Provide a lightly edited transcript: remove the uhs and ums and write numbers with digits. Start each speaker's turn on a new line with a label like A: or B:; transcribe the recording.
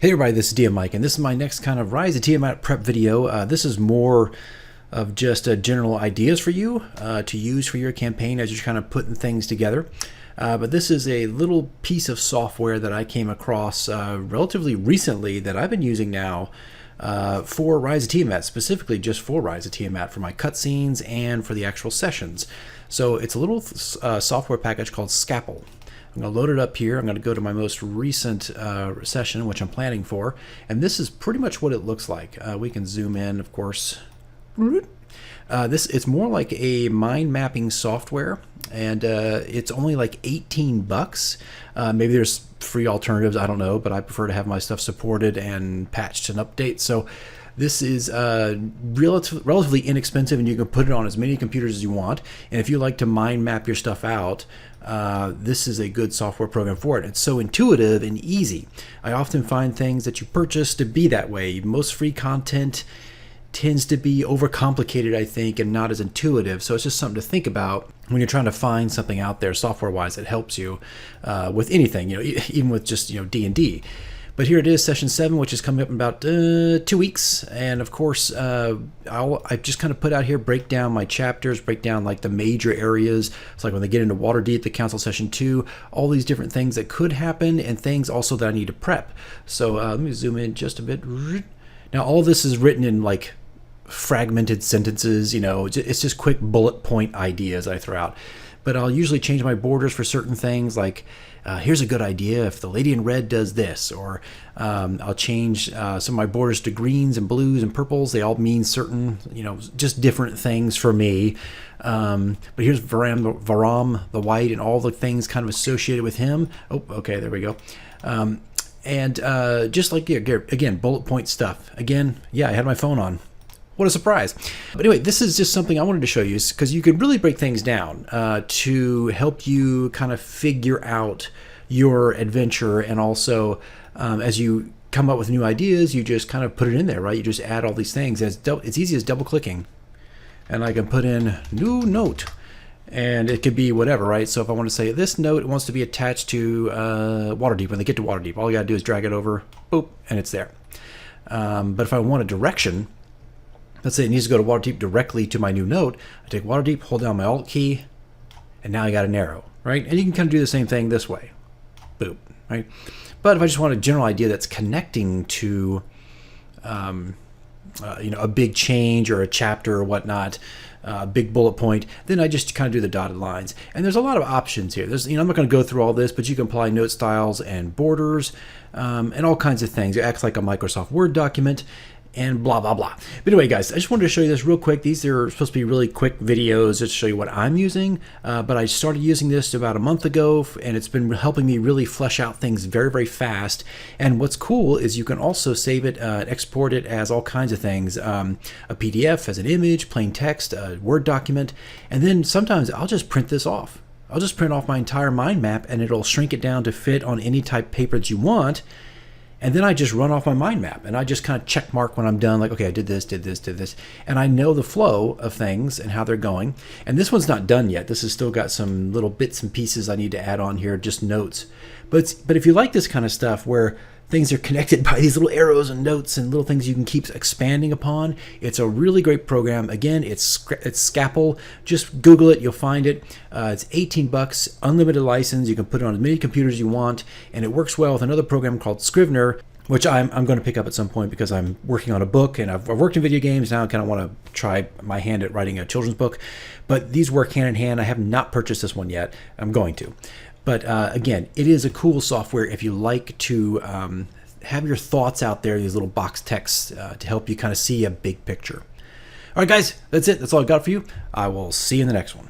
A: Hey everybody, this is DM Mike, and this is my next kind of Rise of Tiamat prep video. This is more of just general ideas for you to use for your campaign as you're kind of putting things together. But this is a little piece of software that I came across relatively recently that I've been using now for Rise of Tiamat, specifically just for Rise of Tiamat, for my cutscenes and for the actual sessions. So it's a little software package called Scapple. I'm going to load it up here. I'm going to go to my most recent session, which I'm planning for. And this is pretty much what it looks like. We can zoom in, of course. It's more like a mind mapping software. And it's only like $18. Maybe there's free alternatives. I don't know. But I prefer to have my stuff supported and patched and updated. So this is relatively inexpensive, and you can put it on as many computers as you want. And if you like to mind map your stuff out, this is a good software program for it. It's so intuitive and easy. I often find things that you purchase to be that way. Most free content tends to be overcomplicated, I think, and not as intuitive. So it's just something to think about when you're trying to find something out there software-wise that helps you with anything, even with just D&D. But here it is, session 7, which is coming up in about 2 weeks. And of course, I just kind of put out here, break down my chapters, break down like the major areas. It's like when they get into Waterdeep, the Council Session 2, all these different things that could happen and things also that I need to prep. So let me zoom in just a bit. Now, all this is written in like fragmented sentences, it's just quick bullet point ideas I throw out. But I'll usually change my borders for certain things, like here's a good idea if the lady in red does this, or I'll change some of my borders to greens and blues and purples. They all mean certain, just different things for me. But here's Varam the white and all the things kind of associated with him. Oh, okay, there we go. And just like, again, bullet point stuff. Again, yeah, I had my phone on. What a surprise. But anyway, this is just something I wanted to show you because you can really break things down to help you kind of figure out your adventure. And also, as you come up with new ideas, you just kind of put it in there, right? You just add all these things. It's easy as double clicking. And I can put in new note. And it could be whatever, right? So if I want to say this note wants to be attached to Waterdeep, when they get to Waterdeep, all you got to do is drag it over, boop, and it's there. But if I want a direction, let's say it needs to go to Waterdeep directly to my new note. I take Waterdeep, hold down my Alt key, and now I got an arrow, right? And you can kind of do the same thing this way. Boop, right? But if I just want a general idea that's connecting to, a big change or a chapter or whatnot, a big bullet point, then I just kind of do the dotted lines. And there's a lot of options here. I'm not going to go through all this, but you can apply note styles and borders and all kinds of things. It acts like a Microsoft Word document, and blah, blah, blah. But anyway, guys, I just wanted to show you this real quick. These are supposed to be really quick videos just to show you what I'm using. But I started using this about a month ago, and it's been helping me really flesh out things very, very fast. And what's cool is you can also save it, export it as all kinds of things. A PDF, as an image, plain text, a Word document. And then sometimes I'll just print this off. I'll just print off my entire mind map, and it'll shrink it down to fit on any type of paper that you want. And then I just run off my mind map, and I just kind of check mark when I'm done, like, okay, I did this, did this, did this. And I know the flow of things and how they're going. And this one's not done yet. This has still got some little bits and pieces I need to add on here, just notes. But if you like this kind of stuff where things are connected by these little arrows and notes and little things you can keep expanding upon, it's a really great program. Again, it's Scapple. Just Google it, you'll find it. It's $18, unlimited license. You can put it on as many computers as you want, and it works well with another program called Scrivener, which I'm going to pick up at some point because I'm working on a book, and I've worked in video games. Now I kind of want to try my hand at writing a children's book. But these work hand in hand. I have not purchased this one yet. I'm going to. But again, it is a cool software if you like to have your thoughts out there, these little box texts to help you kind of see a big picture. All right, guys, that's it. That's all I've got for you. I will see you in the next one.